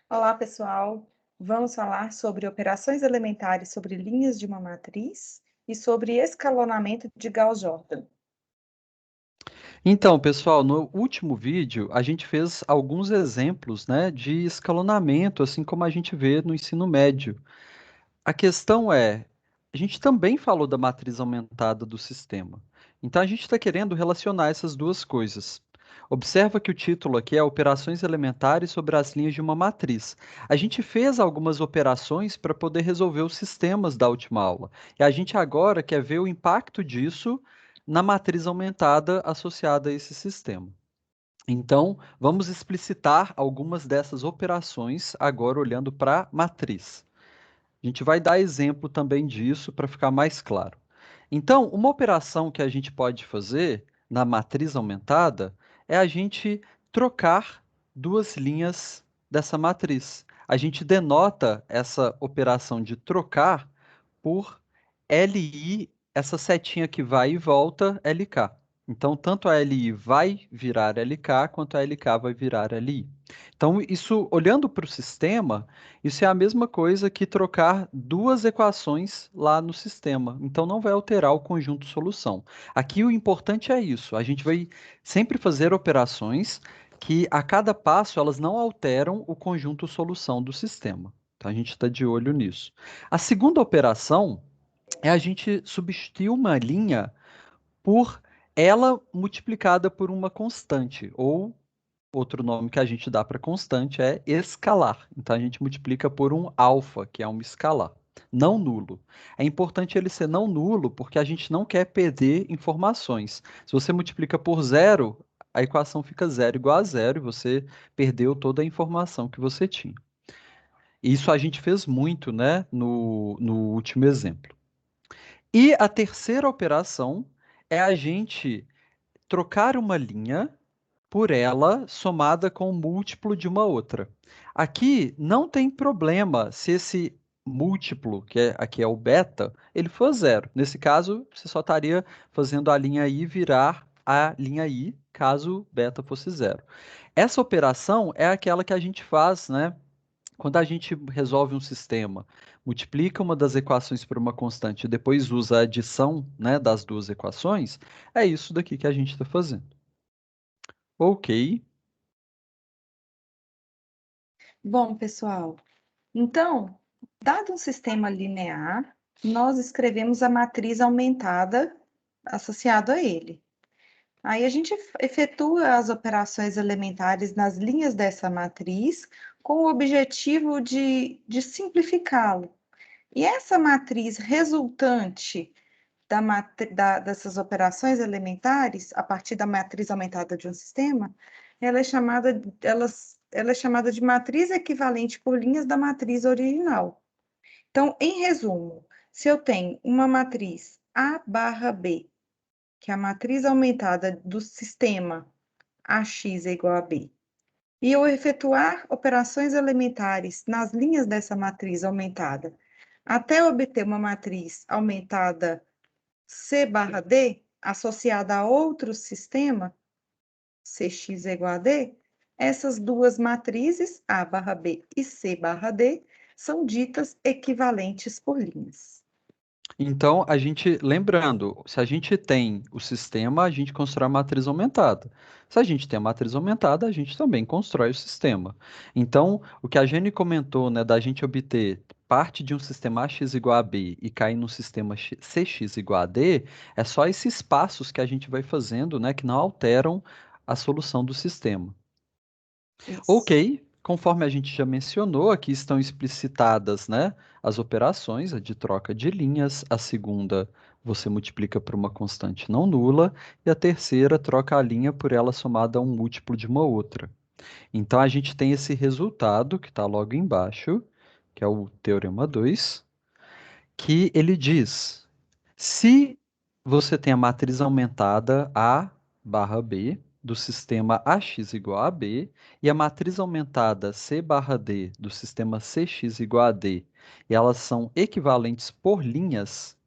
Olá, pessoal. Vamos falar sobre operações elementares sobre linhas de uma matriz e sobre escalonamento de Gauss-Jordan. Então, pessoal, no último vídeo a gente fez alguns exemplos, né, de escalonamento, assim como a gente vê no ensino médio. A questão é, a gente também falou da matriz aumentada do sistema. Então a gente está querendo relacionar essas duas coisas. Observa que o título aqui é Operações Elementares sobre as linhas de uma matriz. A gente fez algumas operações para poder resolver os sistemas da última aula. E a gente agora quer ver o impacto disso na matriz aumentada associada a esse sistema. Então, vamos explicitar algumas dessas operações agora olhando para a matriz. A gente vai dar exemplo também disso para ficar mais claro. Então, uma operação que a gente pode fazer na matriz aumentada é a gente trocar duas linhas dessa matriz. A gente denota essa operação de trocar por LI, essa setinha que vai e volta, LK. Então, tanto a LI vai virar LK, quanto a LK vai virar LI. Então, isso, olhando para o sistema, isso é a mesma coisa que trocar duas equações lá no sistema. Então, não vai alterar o conjunto solução. Aqui o importante é isso. A gente vai sempre fazer operações que, a cada passo, elas não alteram o conjunto solução do sistema. Então, a gente está de olho nisso. A segunda operação é a gente substituir uma linha por ela multiplicada por uma constante, ou outro nome que a gente dá para constante é escalar. Então a gente multiplica por um alfa, que é um escalar, não nulo. É importante ele ser não nulo porque a gente não quer perder informações. Se você multiplica por zero, a equação fica zero igual a zero e você perdeu toda a informação que você tinha. Isso a gente fez muito, né, no último exemplo. E a terceira operação é a gente trocar uma linha por ela somada com o múltiplo de uma outra. Aqui não tem problema se esse múltiplo, aqui é o beta, ele for zero. Nesse caso, você só estaria fazendo a linha i virar a linha i, caso beta fosse zero. Essa operação é aquela que a gente faz, né? Quando a gente resolve um sistema, multiplica uma das equações por uma constante e depois usa a adição, né, das duas equações, é isso daqui que a gente está fazendo. Ok. Bom, pessoal, então, dado um sistema linear, nós escrevemos a matriz aumentada associada a ele. Aí a gente efetua as operações elementares nas linhas dessa matriz com o objetivo de simplificá-lo. E essa matriz resultante dessas operações elementares, a partir da matriz aumentada de um sistema, ela é chamada de matriz equivalente por linhas da matriz original. Então, em resumo, se eu tenho uma matriz A barra B, que é a matriz aumentada do sistema AX é igual a B, e eu efetuar operações elementares nas linhas dessa matriz aumentada, até obter uma matriz aumentada C barra D, associada a outro sistema, Cx é igual a D, essas duas matrizes, A barra B e C barra D, são ditas equivalentes por linhas. Então, a gente, lembrando, se a gente tem o sistema, a gente constrói a matriz aumentada. Se a gente tem a matriz aumentada, a gente também constrói o sistema. Então, o que a Jenny comentou, né, da gente obter parte de um sistema AX igual a B e cair no sistema CX igual a D, é só esses passos que a gente vai fazendo, né, que não alteram a solução do sistema. Isso. Ok, conforme a gente já mencionou, aqui estão explicitadas, né, as operações, a de troca de linhas, a segunda você multiplica por uma constante não nula, e a terceira troca a linha por ela somada a um múltiplo de uma outra. Então a gente tem esse resultado que está logo embaixo, que é o Teorema 2, que ele diz: se você tem a matriz aumentada A barra B do sistema AX igual a B e a matriz aumentada C barra D do sistema CX igual a D, e elas são equivalentes por linhas,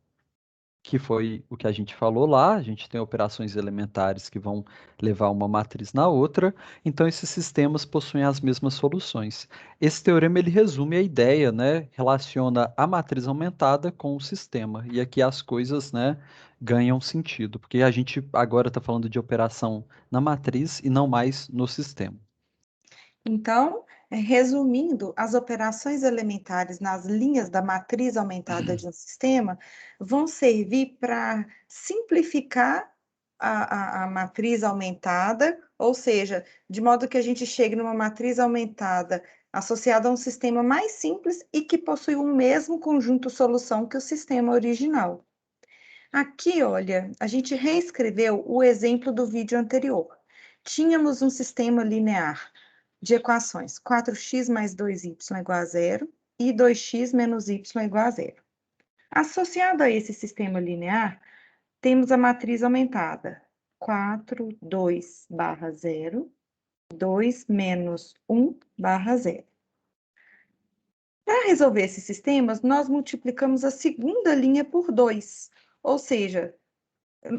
que foi o que a gente falou lá. A gente tem operações elementares que vão levar uma matriz na outra, então esses sistemas possuem as mesmas soluções. Esse teorema ele resume a ideia, né? Relaciona a matriz aumentada com o sistema, e aqui as coisas, né, ganham sentido, porque a gente agora está falando de operação na matriz e não mais no sistema. Então, resumindo, as operações elementares nas linhas da matriz aumentada de um sistema vão servir para simplificar a matriz aumentada, ou seja, de modo que a gente chegue numa matriz aumentada associada a um sistema mais simples e que possui o mesmo conjunto solução que o sistema original. Aqui, olha, a gente reescreveu o exemplo do vídeo anterior. Tínhamos um sistema linear de equações 4x mais 2y igual a zero e 2x menos y igual a zero. Associado a esse sistema linear, temos a matriz aumentada 4, 2 barra 0, 2 menos 1 barra 0. Para resolver esses sistemas, nós multiplicamos a segunda linha por 2, ou seja,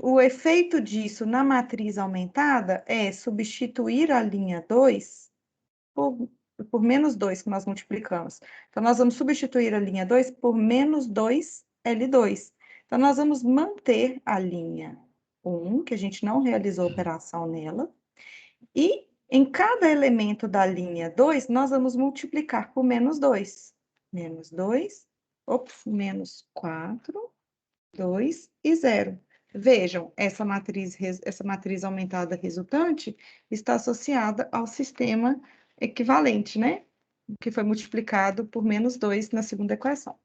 o efeito disso na matriz aumentada é substituir a linha 2 por, por menos 2 que nós multiplicamos. Então, nós vamos substituir a linha 2 por menos 2L2. Então, nós vamos manter a linha 1, que a gente não realizou operação nela, e em cada elemento da linha 2, nós vamos multiplicar por menos 2. Menos 2, menos 4, 2 e 0. Vejam, essa matriz aumentada resultante está associada ao sistema equivalente, né? Que foi multiplicado por menos 2 na segunda equação.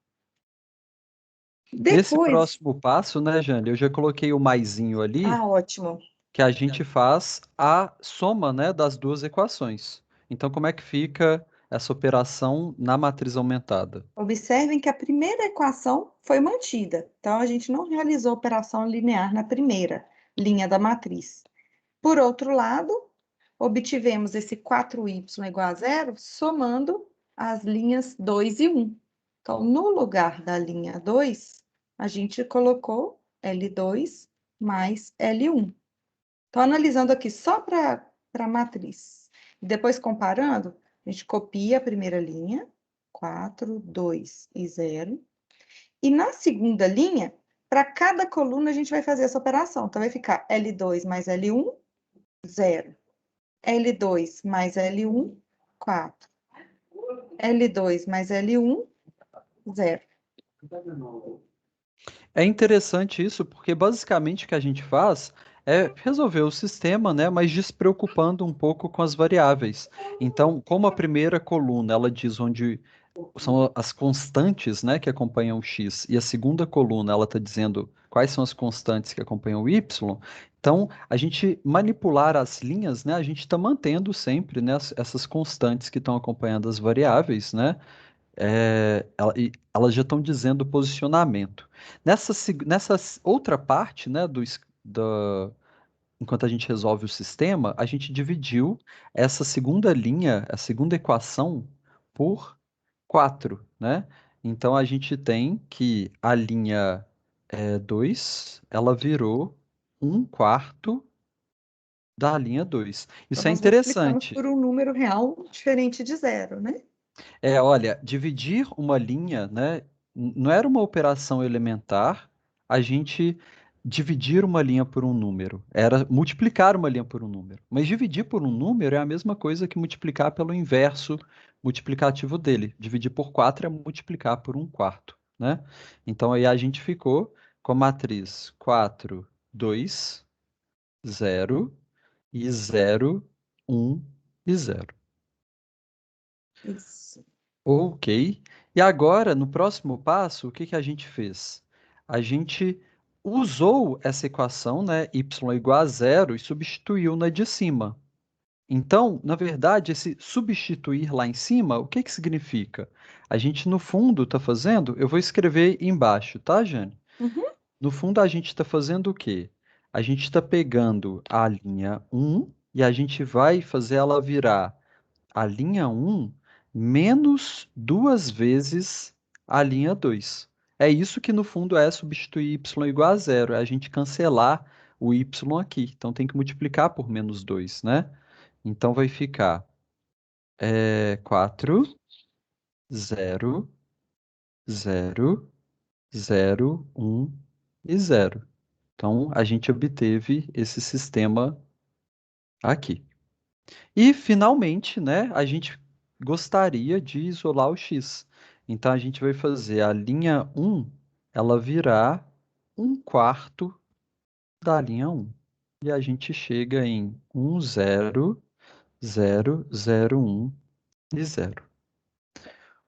Nesse Depois, próximo passo, né, Jane, eu já coloquei o maisinho ali, ótimo. que a gente faz a soma, né, das duas equações. Então, como é que fica essa operação na matriz aumentada? Observem que a primeira equação foi mantida. Então, a gente não realizou operação linear na primeira linha da matriz. Por outro lado, obtivemos esse 4y igual a zero, somando as linhas 2 e 1. Então, no lugar da linha 2, a gente colocou L2 mais L1. Então, analisando aqui só para a matriz, depois comparando, a gente copia a primeira linha, 4, 2 e 0. E na segunda linha, para cada coluna, a gente vai fazer essa operação. Então, vai ficar L2 mais L1, 0. L2 mais L1, 4. L2 mais L1, 0. É interessante isso, porque basicamente o que a gente faz é resolver o sistema, né, mas despreocupando um pouco com as variáveis. Então, como a primeira coluna, ela diz onde são as constantes, né, que acompanham o x, e a segunda coluna, ela está dizendo quais são as constantes que acompanham o y. Então, a gente manipular as linhas, né, a gente está mantendo sempre, né, essas constantes que estão acompanhando as variáveis, né, e elas já estão dizendo o posicionamento. Nessa outra parte, né, enquanto a gente resolve o sistema, a gente dividiu essa segunda linha, a segunda equação, por 4, né? Então a gente tem que a linha 2, ela virou um quarto da linha 2. Então, Isso é nós multiplicamos interessante. por um número real diferente de 0, né? Olha, dividir uma linha, né, não era uma operação elementar, a gente dividir uma linha por um número, era multiplicar uma linha por um número. Mas dividir por um número é a mesma coisa que multiplicar pelo inverso multiplicativo dele. Dividir por 4 é multiplicar por um quarto, né? Então aí a gente ficou com a matriz 4, 2, 0 e 0, 1 e 0. Isso. Ok. E agora, no próximo passo, o que que a gente fez? A gente usou essa equação, né, y igual a zero, e substituiu na de cima. Então, na verdade, esse substituir lá em cima, o que que significa? A gente, no fundo, está fazendo, eu vou escrever embaixo, tá, Jane? Uhum. No fundo, a gente está fazendo o quê? A gente está pegando a linha um e a gente vai fazer ela virar a linha um menos duas vezes a linha 2. É isso que no fundo é substituir y igual a zero, é a gente cancelar o y aqui. Então tem que multiplicar por menos 2, né? Então vai ficar 4, 0, 0, 0, 1 e 0. Então a gente obteve esse sistema aqui. E finalmente, né, a gente gostaria de isolar o x. Então a gente vai fazer a linha 1, ela virar um quarto da linha 1. E a gente chega em 1, 0, 0, 0, 1 e 0.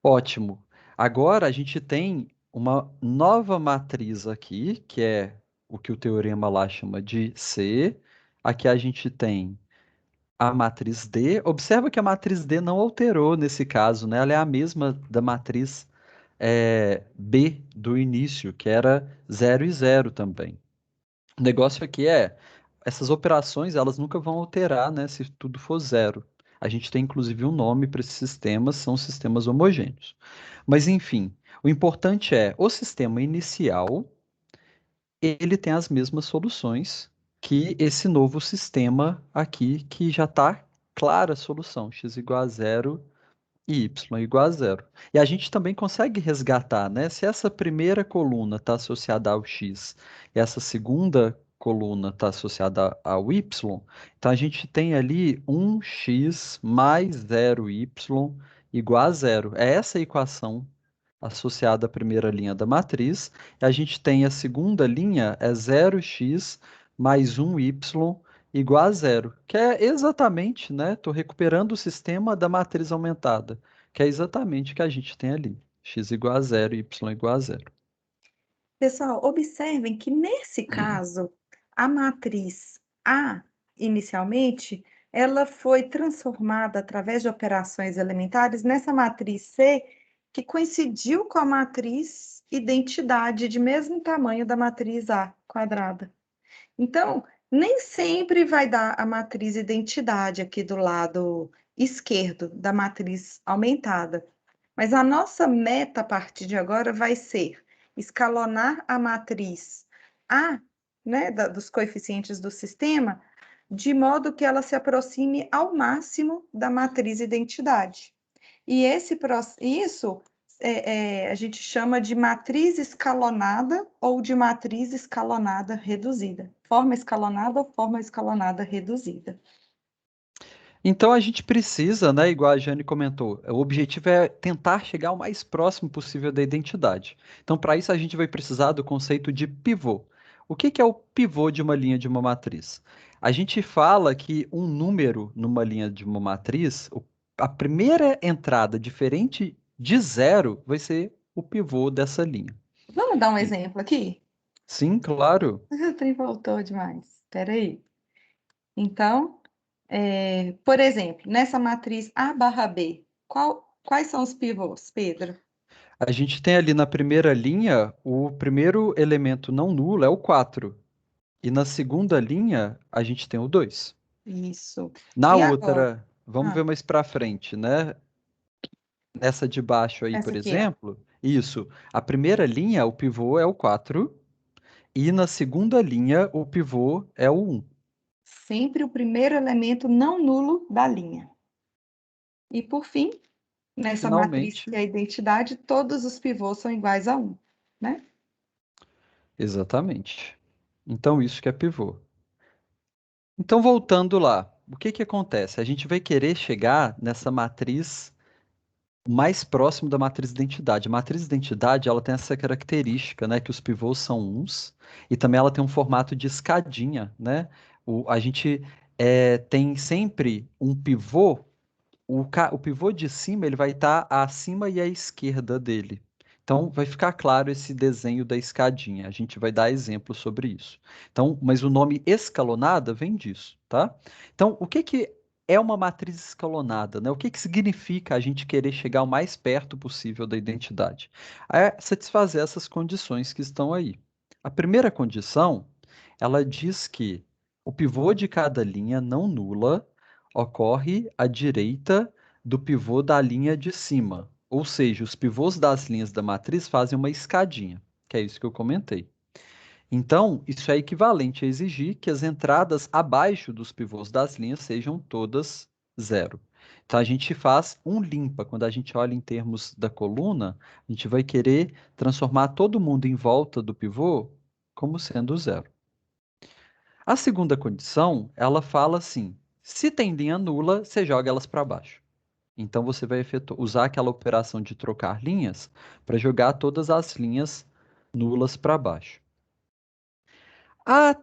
Ótimo. Agora a gente tem uma nova matriz aqui, que é o que o teorema lá chama de C. Aqui a gente tem a matriz D. Observa que a matriz D não alterou nesse caso, né? Ela é a mesma da matriz B do início, que era 0 e 0 também. O negócio aqui é, essas operações, elas nunca vão alterar, né, se tudo for zero. A gente tem inclusive um nome para esses sistemas, são sistemas homogêneos. Mas enfim, o importante é, o sistema inicial, ele tem as mesmas soluções que esse novo sistema aqui, que já está clara a solução, x igual a zero e y igual a zero. E a gente também consegue resgatar, né? Se essa primeira coluna está associada ao x e essa segunda coluna está associada ao y, então a gente tem ali um x mais zero y igual a zero. É essa a equação associada à primeira linha da matriz. E a gente tem a segunda linha, é 0x mais 1y igual a zero, que é exatamente, né? Estou recuperando o sistema da matriz aumentada, que é exatamente o que a gente tem ali. X igual a zero, y igual a zero. Pessoal, observem que nesse caso, a matriz A, inicialmente, ela foi transformada através de operações elementares nessa matriz C, que coincidiu com a matriz identidade de mesmo tamanho da matriz A quadrada. Então, nem sempre vai dar a matriz identidade aqui do lado esquerdo da matriz aumentada. Mas a nossa meta a partir de agora vai ser escalonar a matriz A, né, dos coeficientes do sistema, de modo que ela se aproxime ao máximo da matriz identidade. E isso a gente chama de matriz escalonada ou de matriz escalonada reduzida. Forma escalonada ou forma escalonada reduzida. Então a gente precisa, né, igual a Jane comentou, o objetivo é tentar chegar o mais próximo possível da identidade. Então, para isso, a gente vai precisar do conceito de pivô. O que que é o pivô de uma linha de uma matriz? A gente fala que um número numa linha de uma matriz, a primeira entrada diferente de zero vai ser o pivô dessa linha. Vamos dar um E- exemplo aqui? Sim, claro. O trem voltou demais. Espera aí. Então, por exemplo, nessa matriz A barra B, quais são os pivôs, Pedro? A gente tem ali na primeira linha, o primeiro elemento não nulo é o 4. E na segunda linha, a gente tem o 2. Isso. Na E agora? outra, vamos Ah, ver mais para frente, né? Nessa de baixo aí, essa por aqui, ó. exemplo, isso. A primeira linha, o pivô é o 4. E na segunda linha, o pivô é o 1. Sempre o primeiro elemento não nulo da linha. E por fim, E nessa matriz que finalmente, é a identidade, todos os pivôs são iguais a 1, né? exatamente. Então, isso que é pivô. Então, voltando lá, o que que acontece? A gente vai querer chegar nessa matriz mais próximo da matriz identidade. A matriz identidade, ela tem essa característica, né, que os pivôs são uns, e também ela tem um formato de escadinha, né? A gente tem sempre um pivô, o pivô de cima, ele vai estar acima e à esquerda dele. Então, vai ficar claro esse desenho da escadinha. A gente vai dar exemplo sobre isso. Então, mas o nome escalonada vem disso, tá? Então, o que que é uma matriz escalonada, né? O que que significa a gente querer chegar o mais perto possível da identidade? É satisfazer essas condições que estão aí. A primeira condição, ela diz que o pivô de cada linha não nula ocorre à direita do pivô da linha de cima. Ou seja, os pivôs das linhas da matriz fazem uma escadinha, que é isso que eu comentei. Então, isso é equivalente a exigir que as entradas abaixo dos pivôs das linhas sejam todas zero. Então, a gente faz um limpa. Quando a gente olha em termos da coluna, a gente vai querer transformar todo mundo em volta do pivô como sendo zero. A segunda condição, ela fala assim: se tem linha nula, você joga elas para baixo. Então, você vai usar aquela operação de trocar linhas para jogar todas as linhas nulas para baixo. Ah,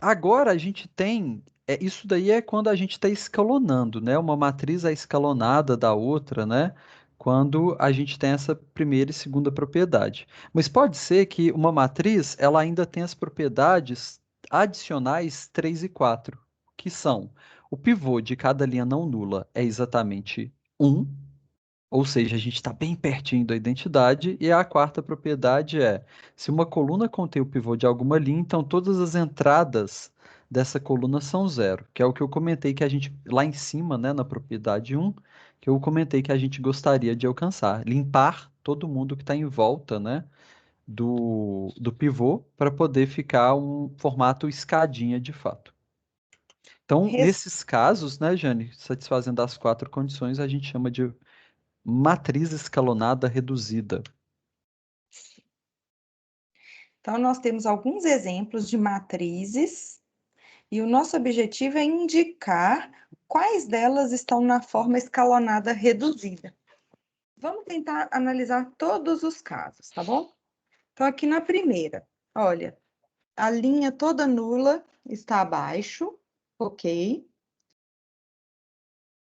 agora a gente tem. Isso daí é quando a gente está escalonando, né? Uma matriz é escalonada da outra, né? Quando a gente tem essa primeira e segunda propriedade. Mas pode ser que uma matriz ela ainda tenha as propriedades adicionais 3 e 4, que são o pivô de cada linha não nula é exatamente um. Ou seja, a gente está bem pertinho da identidade. E a quarta propriedade é: se uma coluna contém o pivô de alguma linha, então todas as entradas dessa coluna são zero, que é o que eu comentei que a gente, lá em cima, né, na propriedade um, que eu comentei que a gente gostaria de alcançar. Limpar todo mundo que está em volta, né, do pivô, para poder ficar um formato escadinha de fato. Então, Res- nesses casos, né, Jane, satisfazendo as quatro condições, a gente chama de matriz escalonada reduzida. Então, nós temos alguns exemplos de matrizes e o nosso objetivo é indicar quais delas estão na forma escalonada reduzida. Vamos tentar analisar todos os casos, tá bom? Então, aqui na primeira, olha, a linha toda nula está abaixo, ok?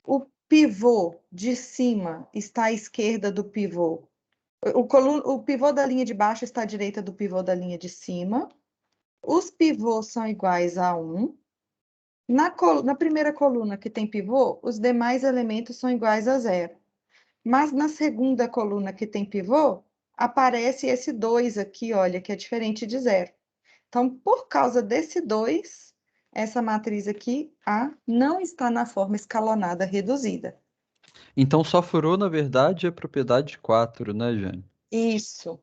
O pivô de cima está à esquerda do pivô. O pivô da linha de baixo está à direita do pivô da linha de cima. Os pivôs são iguais a 1. Na primeira coluna que tem pivô, os demais elementos são iguais a zero. Mas na segunda coluna que tem pivô, aparece esse 2 aqui, olha, que é diferente de zero. Então, por causa desse 2, essa matriz aqui, A, não está na forma escalonada reduzida. Então, só furou, na verdade, a propriedade 4, né, Jane? Isso.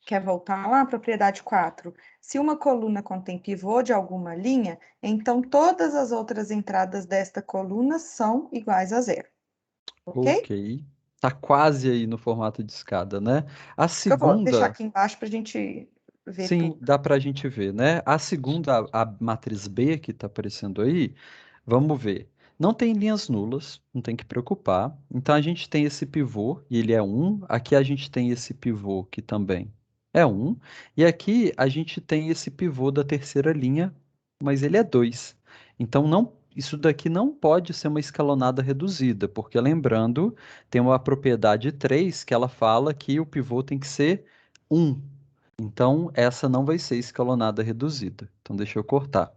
Quer voltar lá? Propriedade 4. Se uma coluna contém pivô de alguma linha, então todas as outras entradas desta coluna são iguais a zero. Ok? Ok. Tá quase aí no formato de escada, né? A Eu vou deixar segunda, aqui embaixo para a gente ver sim, tudo. dá para a gente ver, né? A segunda, a matriz B que está aparecendo aí, vamos ver. Não tem linhas nulas, não tem que preocupar. Então a gente tem esse pivô e ele é um. Aqui a gente tem esse pivô que também é um. E aqui a gente tem esse pivô da terceira linha, mas ele é 2. Então não, isso daqui não pode ser uma escalonada reduzida, porque lembrando, tem uma propriedade 3 que ela fala que o pivô tem que ser um. Então, essa não vai ser escalonada reduzida. Então, deixa eu cortar.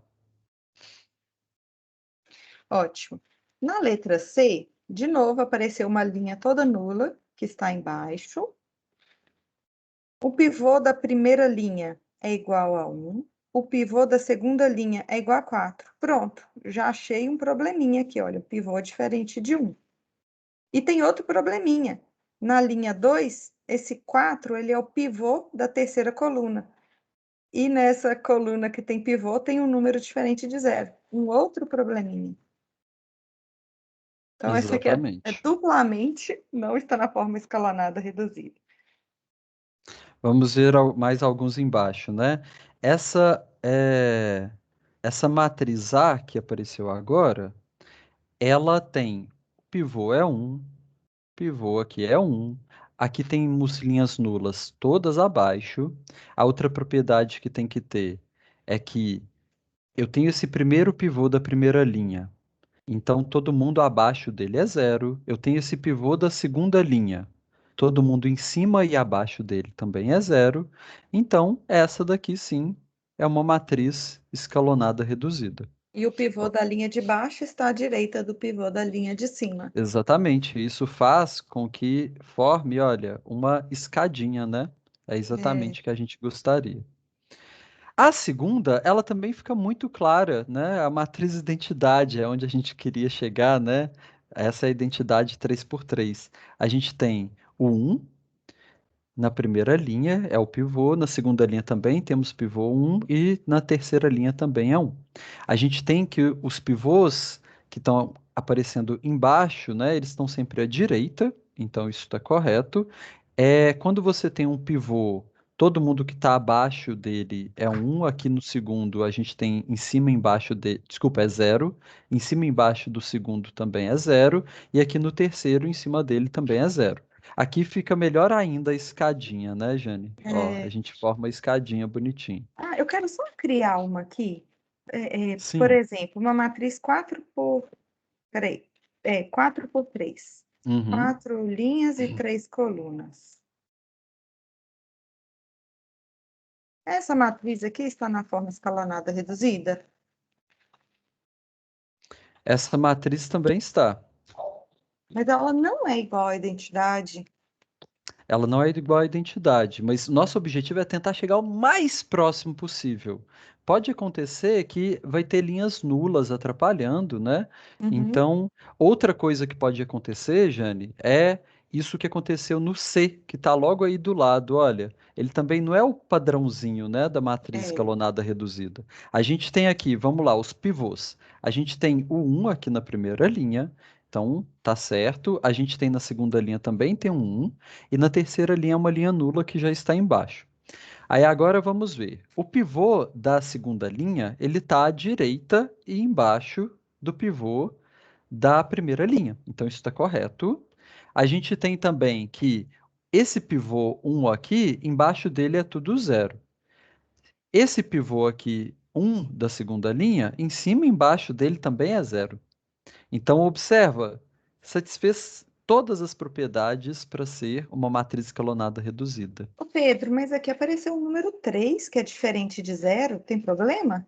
Ótimo. Na letra C, de novo, apareceu uma linha toda nula, que está embaixo. O pivô da primeira linha é igual a 1. O pivô da segunda linha é igual a 4. Pronto, já achei um probleminha aqui, olha, o pivô é diferente de 1. E tem outro probleminha. Na linha 2, esse 4, ele é o pivô da terceira coluna. E nessa coluna que tem pivô, tem um número diferente de zero. Um outro probleminha. Então, essa aqui é Exatamente. duplamente, não está na forma escalonada reduzida. Vamos ver mais alguns embaixo, né? Essa essa matriz A que apareceu agora, ela tem pivô é um, pivô aqui é um. Aqui tem linhas nulas todas abaixo. A outra propriedade que tem que ter é que eu tenho esse primeiro pivô da primeira linha. Então, todo mundo abaixo dele é zero. Eu tenho esse pivô da segunda linha. Todo mundo em cima e abaixo dele também é zero. Então, essa daqui sim é uma matriz escalonada reduzida. E o pivô da linha de baixo está à direita do pivô da linha de cima. Exatamente. Isso faz com que forme, olha, uma escadinha, né? É É, exatamente o que a gente gostaria. A segunda, ela também fica muito clara, né? A matriz identidade é onde a gente queria chegar, né? Essa é a identidade 3 por 3. A gente tem o 1 na primeira linha, é o pivô, na segunda linha também temos pivô 1 e na terceira linha também é 1. A gente tem que os pivôs que estão aparecendo embaixo, né, eles estão sempre à direita, então isso está correto. Quando você tem um pivô, todo mundo que está abaixo dele é 1, aqui no segundo a gente tem em cima e embaixo desculpa, é 0, em cima e embaixo do segundo também é 0, e aqui no terceiro em cima dele também é 0. Aqui fica melhor ainda a escadinha, né, Jane? Ó, a É, gente forma a escadinha bonitinho. eu quero só criar uma aqui. Por Sim. exemplo, uma matriz 4 por. Peraí. 4 por 3. Uhum. 4 linhas e 3 colunas. Essa matriz aqui está na forma escalonada reduzida? Essa matriz também está. Mas ela não é igual à identidade. Ela não é igual à identidade, mas nosso objetivo é tentar chegar o mais próximo possível. Pode acontecer que vai ter linhas nulas atrapalhando, né? Uhum. Então, outra coisa que pode acontecer, Jane, é isso que aconteceu no C, que está logo aí do lado. Olha, ele também não é o padrãozinho, né, da matriz É. escalonada reduzida. A gente tem aqui, vamos lá, os pivôs. A gente tem o 1 aqui na primeira linha, então tá certo. A gente tem na segunda linha também tem um 1. E na terceira linha é uma linha nula que já está embaixo. Aí agora vamos ver. O pivô da segunda linha, ele está à direita e embaixo do pivô da primeira linha. Então isso está correto. A gente tem também que esse pivô 1 aqui, embaixo dele é tudo 0. Esse pivô aqui, 1 da segunda linha, em cima e embaixo dele também é 0. Então, observa, satisfez todas as propriedades para ser uma matriz escalonada reduzida. Ô Pedro, mas aqui apareceu um número 3 que é diferente de zero. Tem problema?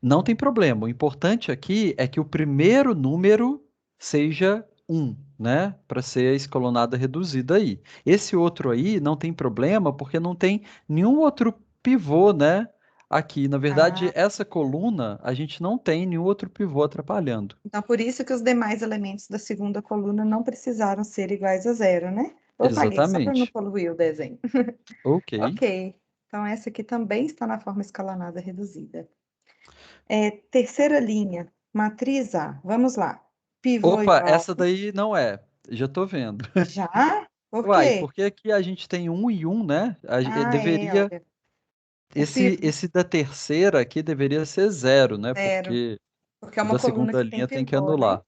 Não tem problema. O importante aqui é que o primeiro número seja 1, né? Para ser a escalonada reduzida aí. Esse outro aí não tem problema porque não tem nenhum outro pivô, né? Aqui, na verdade, Ah, essa coluna a gente não tem nenhum outro pivô atrapalhando. então por isso que os demais elementos da segunda coluna não precisaram ser iguais a zero, né? Eu apaguei só para não Exatamente. poluir o desenho. Ok. Ok. Então essa aqui também está na forma escalonada reduzida. Terceira linha, matriz A. Vamos lá. Pivô Opa, igual. essa daí não é. Já tô vendo. Já? Por Uai, quê? porque aqui a gente tem um e um, né? Deveria. Olha. O Esse, pivô esse da terceira aqui deveria ser 0, né? zero, Porque porque é o uma da coluna segunda que tem linha tem que pivô, né? anular.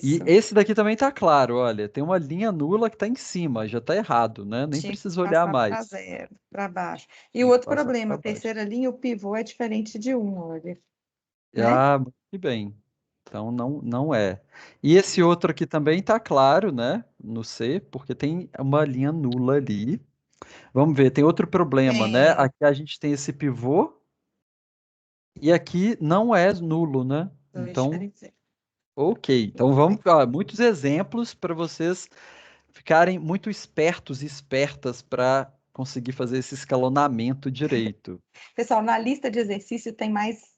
E Isso. esse daqui também tá claro, olha. Tem uma linha nula que tá em cima, já tá errado, né? Nem Tinha que precisa olhar passar para mais. zero, para baixo. E o Tem que outro passar problema, para a baixo. terceira linha, o pivô é diferente de um, olha, né? Ah, muito bem. Então não é. E esse outro aqui também tá claro, né? No C, porque tem uma linha nula ali. Vamos ver, tem outro problema, né? Tem. Aqui a gente tem esse pivô e aqui não é nulo, né? Dois Então, diferentes. ok. Então vamos, muitos exemplos para vocês ficarem muito espertos e espertas para conseguir fazer esse escalonamento direito. Pessoal, na lista de exercício tem mais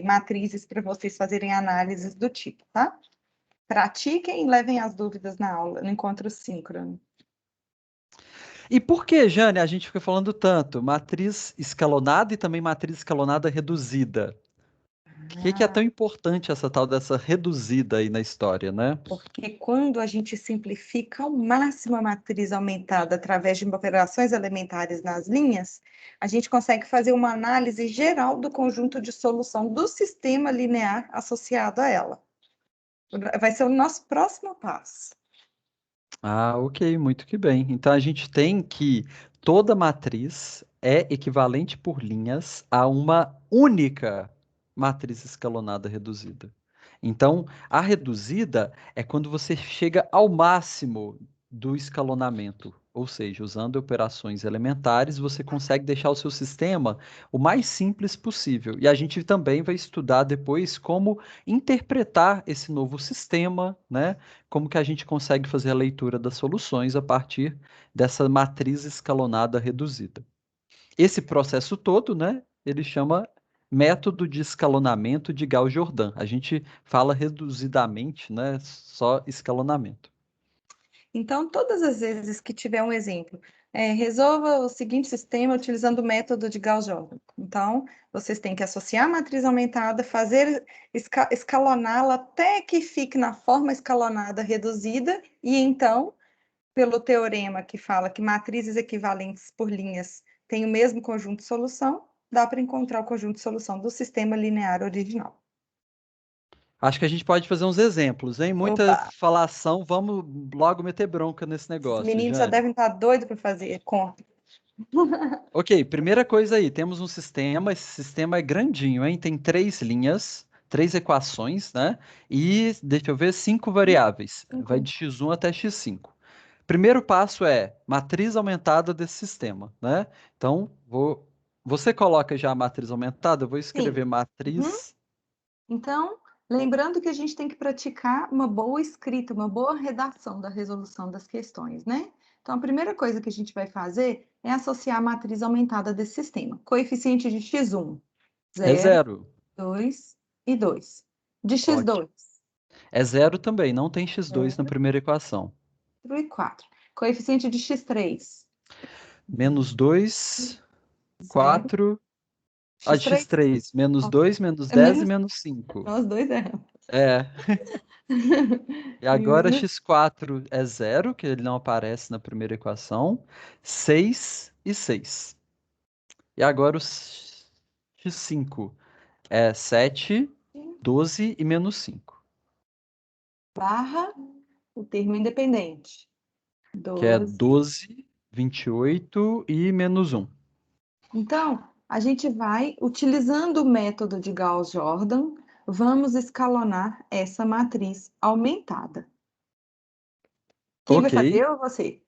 matrizes para vocês fazerem análises do tipo, tá? Pratiquem e levem as dúvidas na aula, no encontro síncrono. E por que, Jane, a gente fica falando tanto matriz escalonada e também matriz escalonada reduzida? Por que é tão Ah, importante essa tal dessa reduzida aí na história, né? porque quando a gente simplifica ao máximo a matriz aumentada através de operações elementares nas linhas, a gente consegue fazer uma análise geral do conjunto de solução do sistema linear associado a ela. Vai ser o nosso próximo passo. Ah, ok, muito que bem. Então a gente tem que toda matriz é equivalente por linhas a uma única matriz escalonada reduzida. Então, a reduzida é quando você chega ao máximo do escalonamento, ou seja, usando operações elementares, você consegue deixar o seu sistema o mais simples possível. E a gente também vai estudar depois como interpretar esse novo sistema, né? Como que a gente consegue fazer a leitura das soluções a partir dessa matriz escalonada reduzida. Esse processo todo, né, ele chama método de escalonamento de Gauss-Jordan. A gente fala reduzidamente, né? Só escalonamento. Então, todas as vezes que tiver um exemplo, resolva o seguinte sistema utilizando o método de Gauss-Jordan. Então, vocês têm que associar a matriz aumentada, fazer escaloná-la até que fique na forma escalonada reduzida, e então, pelo teorema que fala que matrizes equivalentes por linhas têm o mesmo conjunto de solução, dá para encontrar o conjunto de solução do sistema linear original. Acho que a gente pode fazer uns exemplos, hein? Muita Opa! falação, vamos logo meter bronca nesse Os negócio, meninos já Jane. devem estar doidos para fazer conta. Ok, primeira coisa aí, temos um sistema, esse sistema é grandinho, hein? Tem três linhas, três equações, né? E, deixa eu ver, cinco variáveis. Vai de x1 até x5. Primeiro passo é matriz aumentada desse sistema, né? Então, você coloca já a matriz aumentada, eu vou Sim. escrever Uhum. matriz. Então, lembrando que a gente tem que praticar uma boa escrita, uma boa redação da resolução das questões, né? Então, a primeira coisa que a gente vai fazer é associar a matriz aumentada desse sistema. Coeficiente de x1, É 0, zero. 2 e 2. De Ótimo. x2, É zero também, não tem x2 na 0 primeira equação. e 4. Coeficiente de x3, Menos 2, 0, 4. A de x3, x3, menos 2, menos é 10 e menos, menos 5. nós dois erramos. É. E agora Menos x4 é zero, que ele não aparece na primeira equação. 6 e 6. E agora o x5 é 7, 12 e menos 5, barra o termo independente. que é 12. 12, 28 e menos 1. Então, a gente vai, utilizando o método de Gauss-Jordan, vamos escalonar essa matriz aumentada. Quem vai Ok, fazer ou você?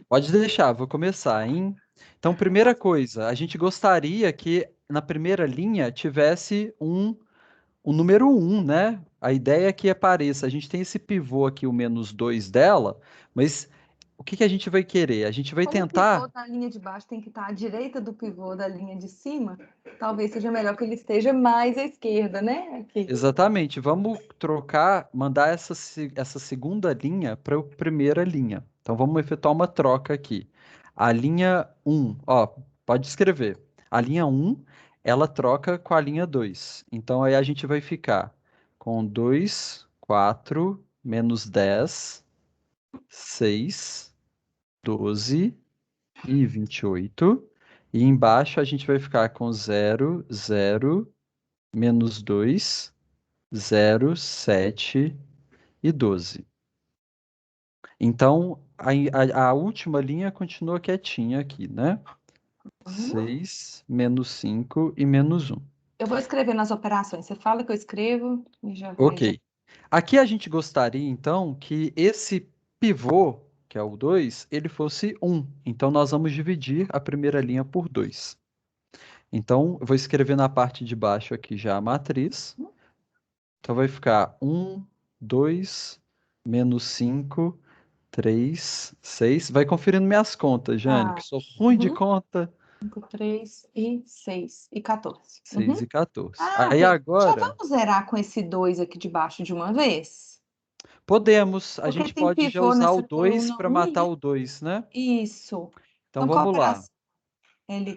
pode deixar, vou começar, hein? Então, primeira coisa, a gente gostaria que na primeira linha tivesse o número um, né? A ideia é que apareça. A gente tem esse pivô aqui, o menos 2 dela, mas o que que a gente vai querer? A gente vai Como o pivô tentar. da linha de baixo tem que estar à direita do pivô da linha de cima, talvez seja melhor que ele esteja mais à esquerda, né? Aqui. Exatamente, vamos trocar, mandar essa segunda linha para a primeira linha. Então vamos efetuar uma troca aqui. A linha um, ó, pode escrever. A linha um, ela troca com a linha 2. Então aí a gente vai ficar com 2, 4, menos 10, 6, 12 e 28. E embaixo a gente vai ficar com 0, 0, menos 2, 0, 7 e 12. Então, a última linha continua quietinha aqui, né? Uhum. 6, menos 5 e menos 1. Eu vou escrever nas operações. Você fala que eu escrevo e já vai. Já. Ok. Aqui a gente gostaria, então, que esse pivô, que é o 2, ele fosse 1. Então, nós vamos dividir a primeira linha por 2. Então, eu vou escrever na parte de baixo aqui já a matriz. Então, vai ficar 1, 2, menos 5, 3, 6. Vai conferindo minhas contas, Jane, Ah, que sou ruim de uhum. conta. 5, 3 e 6 e 14. 6 Uhum. e 14. Ah, Aí já agora, vamos zerar com esse 2 aqui de baixo de uma vez? podemos, a Porque gente tem pode já pivô usar o nessa 2 coluna para 1, matar né? o 2, né? Isso. Então Então, qual a vamos lá. operação?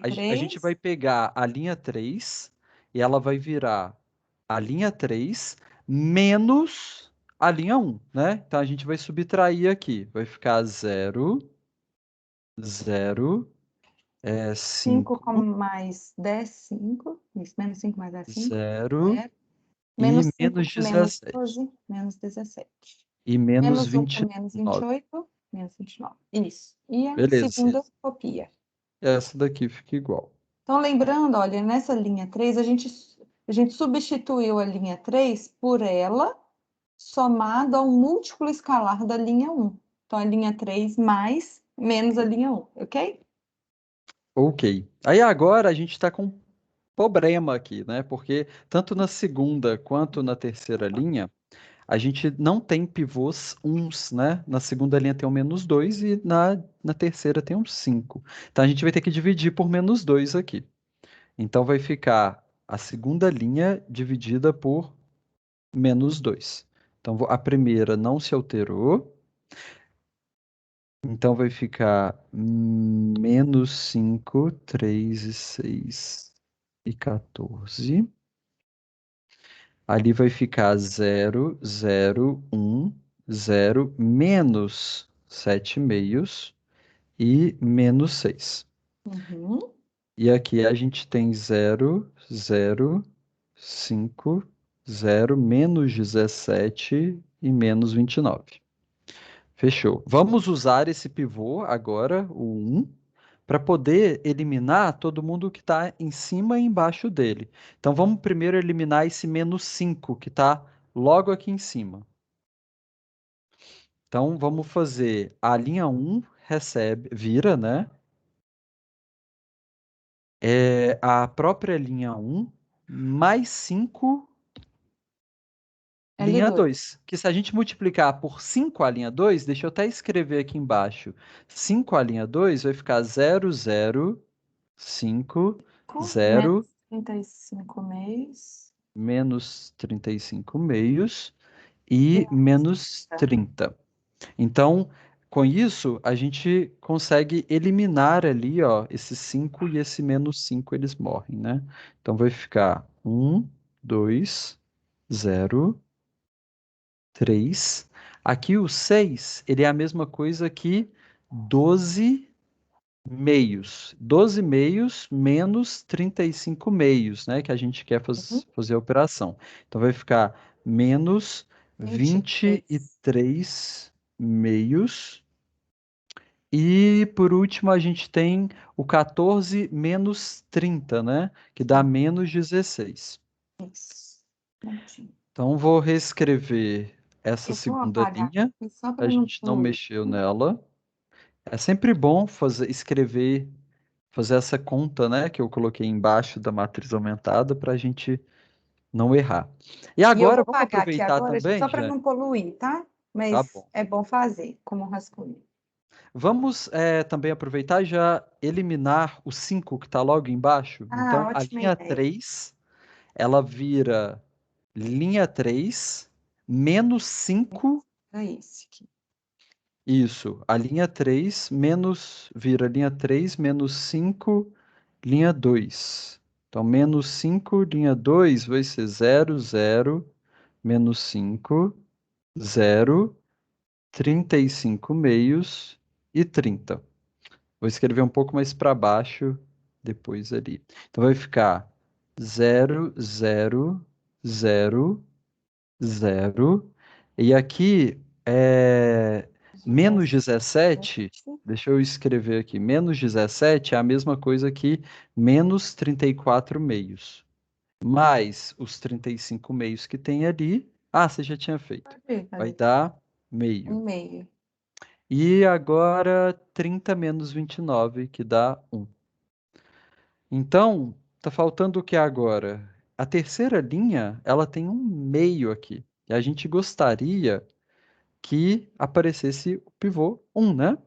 A gente vai L3, pegar a linha 3 e ela vai virar a linha 3 menos a linha um, né? Então a gente vai subtrair aqui. Vai ficar 0, 0, 5 com 5, mais 10, 5. Isso, menos 5 mais 10, 5. 0 0. e Menos 5 menos com menos 17. 12, menos 17. E menos Menos 1 com menos 29. 28, menos 29. Isso. E a Beleza. segunda copia. Essa daqui fica igual. Então, lembrando, olha, nessa linha 3 a gente substituiu a linha 3 por ela somado ao múltiplo escalar da linha 1. Então, a linha 3 mais menos a linha 1, ok? Ok. Aí agora a gente está com um problema aqui, né? Porque tanto na segunda quanto na terceira linha, a gente não tem pivôs uns, né? Na segunda linha tem um menos 2 e na terceira tem um 5. Então a gente vai ter que dividir por menos 2 aqui. Então vai ficar a segunda linha dividida por menos 2. Então, a primeira não se alterou. Então, vai ficar menos 5, 3 e 6 e 14. Ali vai ficar 0, 0, 1, 0, menos 7 meios e menos 6. Uhum. E aqui a gente tem 0, 0, 5, 0, menos 17 e menos 29. Fechou. Vamos usar esse pivô agora, o 1, para poder eliminar todo mundo que está em cima e embaixo dele. Então vamos primeiro eliminar esse menos 5 que está logo aqui em cima. Então vamos fazer a linha 1 recebe, vira, né? É a própria linha 1 mais 5 linha L2. 2. Que se a gente multiplicar por 5 a linha 2, deixa eu até escrever aqui embaixo. 5 a linha 2 vai ficar 0, 0, 5, Menos 0, 35 meios. menos 35 meios E e menos menos 30. 30. Então, com isso, a gente consegue eliminar ali, ó, esse 5 e esse menos 5 eles morrem, né? Então vai ficar 1, 2, 0, 3. Aqui o 6, ele é a mesma coisa que 12 meios. 12 meios menos 35 meios, né? Que a gente quer Uhum. fazer a operação. Então vai ficar menos 23. 23 meios. E por último a gente tem o 14 menos 30, né? Que dá Uhum. menos 16. Isso. Prontinho. Então vou reescrever essa Eu vou segunda apagar linha. aqui só A para não gente não poluir. mexeu nela. É sempre bom escrever, fazer essa conta, né, que eu coloquei embaixo da matriz aumentada para a gente não errar. E E eu agora, vou vamos pagar aqui aproveitar agora também, só para Jane? não poluir, tá? Tá Mas bom. é bom fazer como rascunho. Vamos também aproveitar e já eliminar o 5 que está logo embaixo. Ah, Então, a ótima linha ideia. 3 ela vira linha 3 menos 5. É esse aqui. Isso, a linha 3 menos, vira linha 3 menos 5 linha 2. Então, menos 5 linha 2 vai ser 0, 0, menos 5, 0, 35 meios e 30. Vou escrever um pouco mais para baixo depois ali. Então, vai ficar 0, 0, 0, 0. E aqui é menos 17. 17. Deixa eu escrever aqui. Menos 17 é a mesma coisa que menos 34 meios. Mais os 35 meios que tem ali. Ah, você já tinha feito. Cadê? Vai Cadê? dar meio. 1,5. E agora 30 menos 29, que dá 1. Então, tá faltando o que agora? A terceira linha, ela tem um meio aqui. E a gente gostaria que aparecesse o pivô 1, né?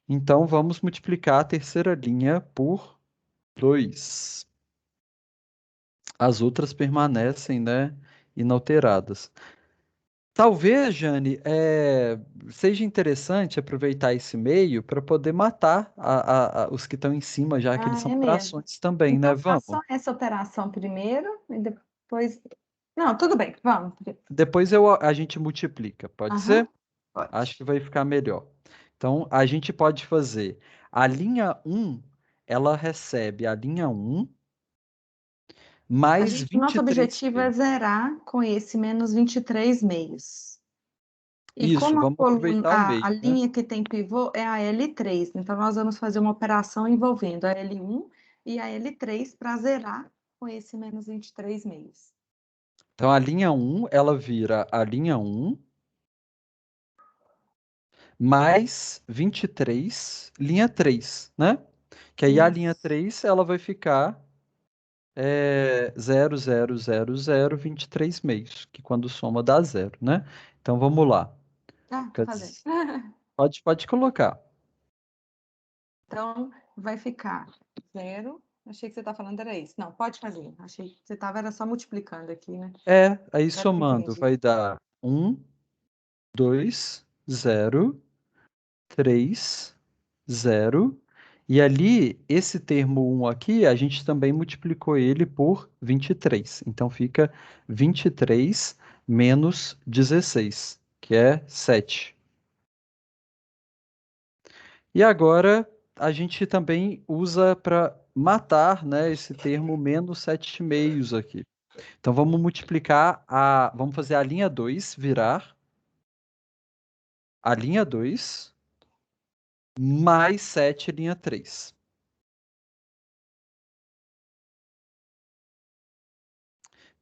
Então vamos multiplicar a terceira linha por 2. As outras permanecem, né, inalteradas. Talvez, Jane, seja interessante aproveitar esse meio para poder matar os que estão em cima, já que eles Ah, são é mesmo. frações também, né? Então, faz Vamos. só essa operação primeiro e depois. Não, tudo bem, vamos. Depois a gente multiplica, pode Aham, ser? Acho que pode. vai ficar melhor. Então, a gente pode fazer a linha 1, ela recebe a linha 1 mais Nosso 23 objetivo é meios. zerar com esse menos 23 meios. E Isso, como vamos aproveitar o a meio, né? linha que tem pivô é a L3, então nós vamos fazer uma operação envolvendo a L1 e a L3 para zerar com esse menos 23 meios. Então, a linha 1, ela vira a linha 1 mais 23, linha 3, né? Que aí a linha Isso. 3, ela vai ficar 0,000023 meios, que quando soma dá zero, né? Então, vamos lá. Ah, tô Quer fazendo. dizer, pode colocar. Então, vai ficar 0, Achei que você tá falando era isso. Não, pode fazer. Achei que você tava era só multiplicando aqui, né? Aí Agora que eu somando entendi. vai dar 1, 2, 0, 3, 0. E ali, esse termo 1 aqui, a gente também multiplicou ele por 23. Então fica 23 menos 16, que é 7. E agora a gente também usa para matar, né, esse termo menos 7,5 aqui. Então vamos multiplicar vamos fazer a linha 2 virar a linha 2 mais 7 linha 3.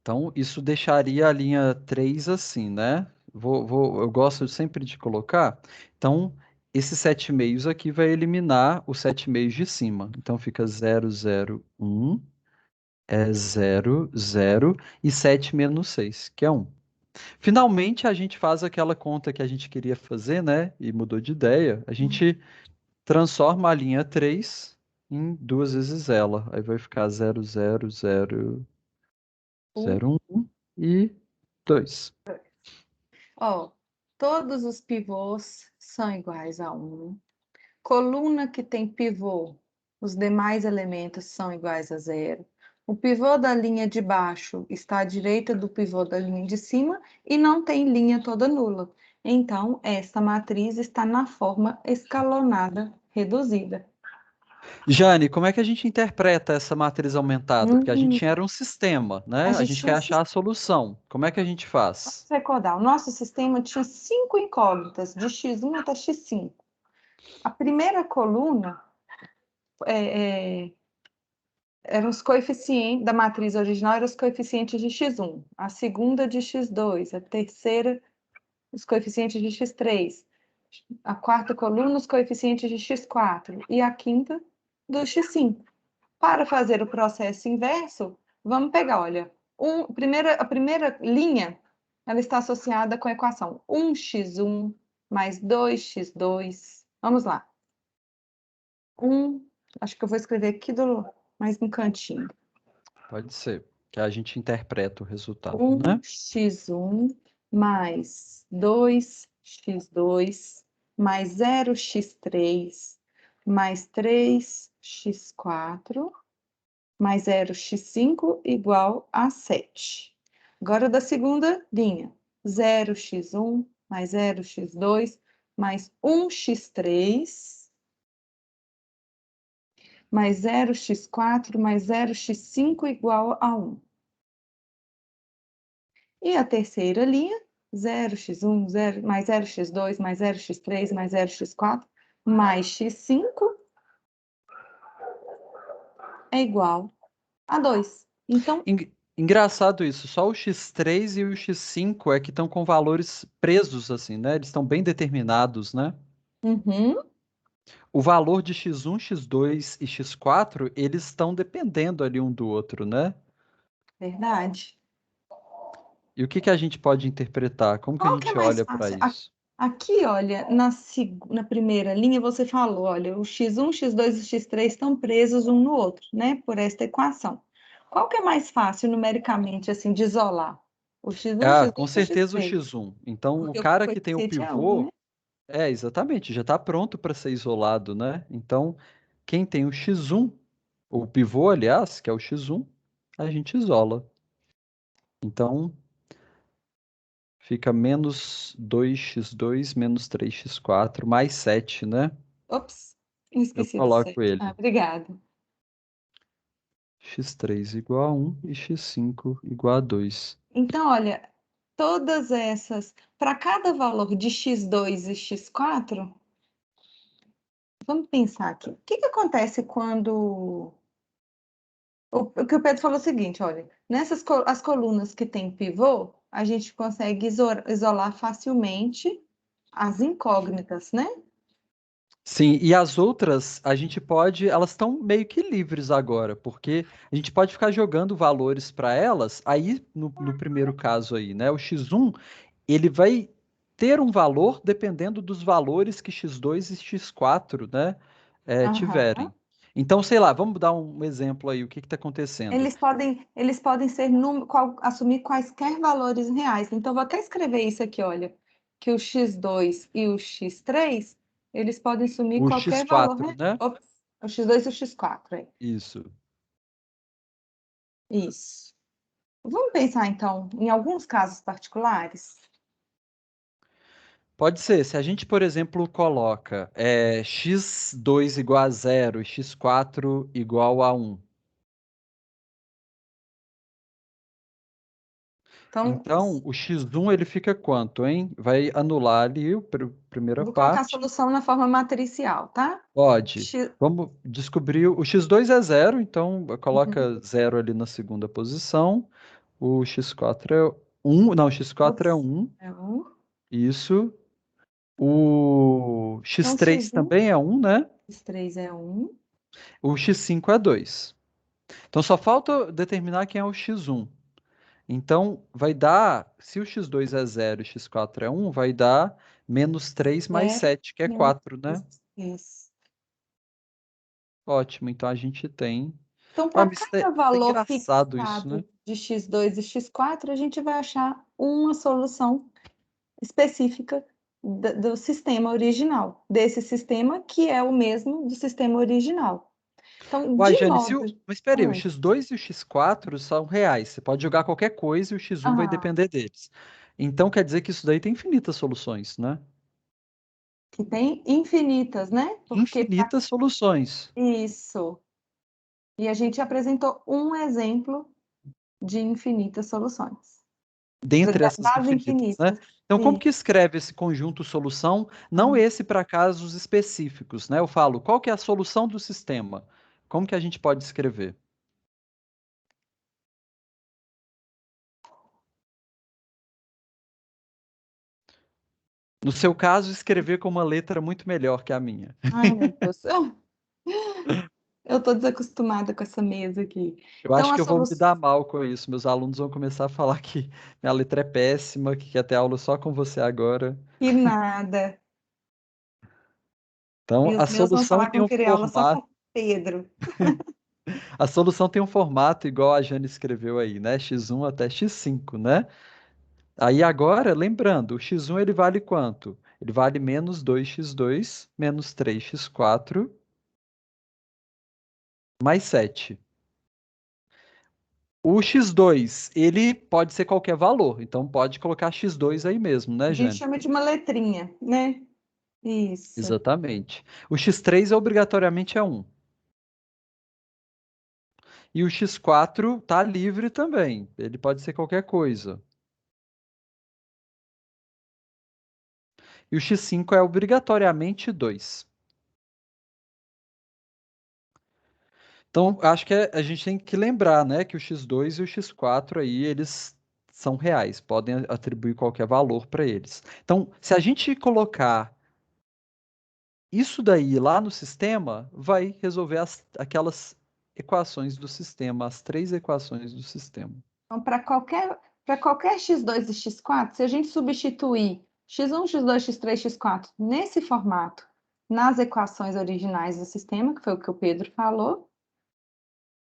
Então isso deixaria a linha 3 assim, né? Eu gosto sempre de colocar. Então esse 7,5 aqui vai eliminar os 7,5 de cima. Então fica 0, 0, 1. É 0, 0 e 7 menos 6, que é 1. Finalmente, a gente faz aquela conta que a gente queria fazer, né? E mudou de ideia. A gente transforma a linha 3 em duas vezes ela. Aí vai ficar 0, 0, 0, Um. 0, 1 e 2. Ó, todos os pivôs são iguais a 1. Coluna que tem pivô, os demais elementos são iguais a 0. O pivô da linha de baixo está à direita do pivô da linha de cima e não tem linha toda nula. Então, esta matriz está na forma escalonada reduzida. Jane, como é que a gente interpreta essa matriz aumentada? Porque a Hum, gente era um sistema, a né? A gente gente tinha quer um achar a sistema. solução. Como é que a gente faz? Vamos recordar, o nosso sistema tinha 5 incógnitas, de x1 até x5. A primeira coluna é, eram os coeficientes da matriz original, eram os coeficientes de x1, a segunda de x2, a terceira, os coeficientes de x3, a quarta coluna, os coeficientes de x4 e a quinta do x5. Para fazer o processo inverso, vamos pegar, olha, a primeira linha, ela está associada com a equação 1x1 mais 2x2. Vamos lá. 1, acho que eu vou escrever aqui mais no cantinho. Pode ser, que a gente interpreta o resultado, né? 1x1 mais 2x2 mais 0x3 mais 3x4 mais 0x5 igual a 7. Agora da segunda linha, 0x1 mais 0x2 mais 1x3 mais 0x4 mais 0x5 igual a 1. E a terceira linha, 0x1 mais 0x2 mais 0x3 mais 0x4 mais x5 é igual a 2. Então, Engraçado isso, só o X3 e o X5 é que estão com valores presos, assim, né? Eles estão bem determinados, né? uhum, O valor de X1, X2 e X4, eles estão dependendo ali um do outro, né? verdade. E o que que a gente pode interpretar? Como que a Qual que é gente mais olha para fácil? isso? Aqui, olha, na primeira linha você falou, olha, o x1, x2 e x3 estão presos um no outro, né, por esta equação. Qual que é mais fácil numericamente, assim, de isolar? O x1, Ah, com x2 ou certeza o x3? X1. Então, o Porque o cara que tem o coeficiente é 1, né? pivô, exatamente, já está pronto para ser isolado, né? Então, quem tem o X1, o pivô, aliás, que é o X1, a gente isola. Então, fica menos 2x2 menos 3x4 mais 7, né? Ops, Eu esqueci do coloco 7. Ah, ele. obrigada. X3 igual a 1 e x5 igual a 2. Então, olha, todas essas, para cada valor de x2 e x4, vamos pensar aqui. O que que acontece quando o que o Pedro falou é o seguinte, olha, as colunas que tem pivô, a gente consegue isolar facilmente as incógnitas, né? Sim, e as outras, a gente pode, elas estão meio que livres agora, porque a gente pode ficar jogando valores para elas. Aí, no primeiro caso aí, né, o x1, ele vai ter um valor dependendo dos valores que x2 e x4, né, Aham. tiverem. Então, sei lá, vamos dar um exemplo aí, o que está acontecendo? Eles podem ser assumir quaisquer valores reais. Então, vou até escrever isso aqui, olha, que o x2 e o x3, eles podem assumir O qualquer valor x4, real. né? Ops, o x2 e o x4, é. Isso. Isso. Vamos pensar, então, em alguns casos particulares? Pode ser, se a gente, por exemplo, coloca x2 igual a zero e x4 igual a um. Então, Então, o x1 ele fica quanto, hein? Vai anular ali a primeira vou colocar a parte. solução na forma matricial, tá? Pode. X... Vamos descobrir. O x2 é zero, então Uhum. coloca zero ali na segunda posição. O x4 é um. Não, o x4 é Ops, um. é um. Isso. O Então, x3 x1, também é um, né? x3 é um. O x5 é 2. Então só falta determinar quem é o x1. Então vai dar, se o x2 é zero e o x4 é um, vai dar menos 3 mais 0, 7, que é menos 4, né? 3. Isso. Ótimo, então a gente tem. Então, Ah, para mas cada é valor engraçado isso, né? fixado de x2 e x4, a gente vai achar uma solução específica do sistema original, desse sistema que é o mesmo do sistema original. Então, Uai, de Jane, modo. mas espera aí, o Oi. x2 e o x4 são reais. Você pode jogar qualquer coisa e o x1 vai Ah, depender deles. Então quer dizer que isso daí tem infinitas soluções, né? que tem infinitas, né? Porque Infinitas soluções. isso. E a gente apresentou um exemplo de infinitas soluções. Dentre essas Das infinitas, né? infinitas. Então, como E, que escreve esse conjunto solução? Não ah, esse para casos específicos, né? Eu falo, qual que é a solução do sistema? Como que a gente pode escrever? No seu caso, escrever com uma letra muito melhor que a minha. ai, meu Deus. Eu estou desacostumada com essa mesa aqui. Eu Então, acho a que eu vou me solução. dar mal com isso. Meus alunos vão começar a falar que minha letra é péssima, que quer ter aula só com você agora. Que nada. Então, E os meus vão falar que vão querer aula só com Pedro. a solução tem um formato igual a Jane escreveu aí, né? X1 até X5, né? Aí agora, lembrando, o x1 ele vale quanto? Ele vale menos 2x2 menos 3x4 mais 7. O x2, ele pode ser qualquer valor, então pode colocar x2 aí mesmo, A né, gente Jane? chama de uma letrinha, né? Isso. Exatamente. O x3 obrigatoriamente é 1. E o x4 tá livre também, ele pode ser qualquer coisa. E o x5 é obrigatoriamente 2. Então, acho que a gente tem que lembrar, né, que o x2 e o x4 aí, eles são reais, podem atribuir qualquer valor para eles. Então, se a gente colocar isso daí lá no sistema, vai resolver aquelas equações do sistema, as três equações do sistema. Então, para qualquer x2 e x4, se a gente substituir x1, x2, x3, x4 nesse formato, nas equações originais do sistema, que foi o que o Pedro falou,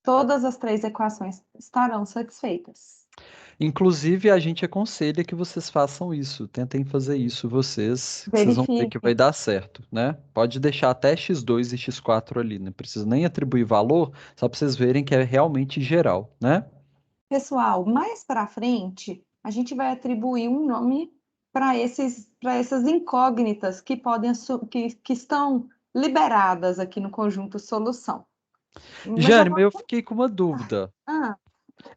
todas as três equações estarão satisfeitas. Inclusive, a gente aconselha que vocês façam isso, tentem fazer isso vocês, que vocês vão ver que vai Verifiquem. dar certo, né? Pode deixar até x2 e x4 ali, não precisa nem atribuir valor, só para vocês verem que é realmente geral, né? Pessoal, mais para frente, a gente vai atribuir um nome para essas incógnitas que que estão liberadas aqui no conjunto solução. Mas Jane, agora, mas eu fiquei com uma dúvida. ah,